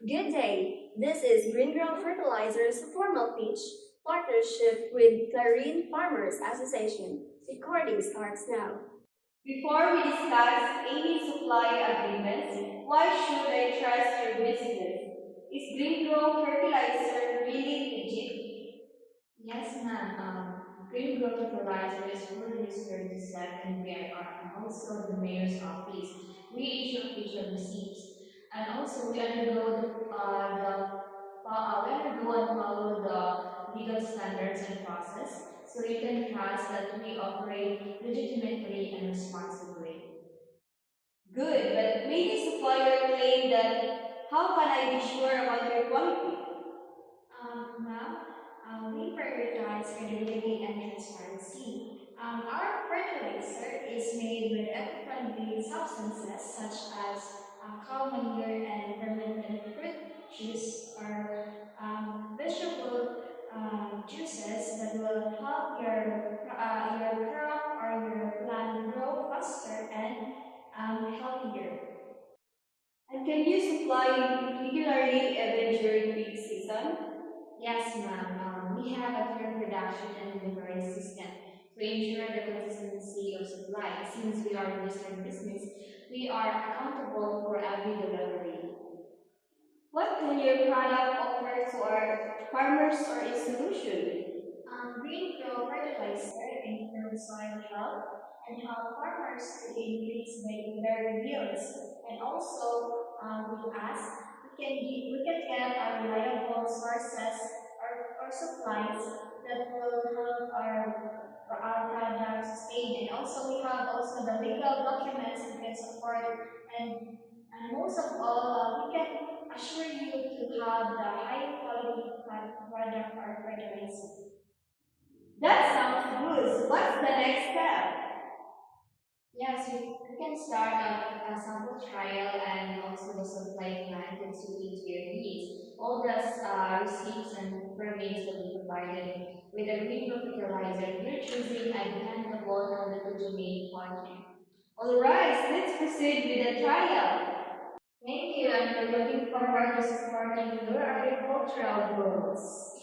Good day. This is Green Grow Fertilizers formal pitch partnership with Clarine Farmers Association. Recording starts now. Before we discuss any supply agreements, why should I trust your business? Is Green Grow Fertilizer really legit? Yes, ma'am. Green Growth Fertilizer is fully registered to SEC and BIR, and also the mayor's office. We issue official receipts, and also we undergo and follow the legal standards and process, so you can trust that we operate legitimately and responsibly. Good, but many suppliers claim that how can I be sure about your quality? Ma'am, we prioritize credibility and transparency. Our fertilizer is made with eco-friendly substances such as cow manure and fermented fruit juice or vegetable juices that will help your crop or your plant grow faster and healthier. And can you supply regularly even during peak season? Yes, ma'am. We have a firm production and delivery system to ensure the consistency of supply. Since we are a registered business, we are accountable for every delivery. What can your product offer to our farmers or a solution? Green Grow Fertilizer improves soil health and help farmers to increase their yields. And also, with us, we can get a reliable sources or supplies that will help our product sustain. And also, we have also the legal documents we can support. And most of all, we can assure you to have the high quality product or fertilizer. That sounds good. What's the next step? Yes, you can start a sample trial and also the supply plan that suited to your needs. All the receipts and permits will be provided. With a green fertilizer, you're choosing a dependable and legitimate partner. All right, let's proceed with the trial. Thank you, and we're looking forward to supporting your agricultural goals.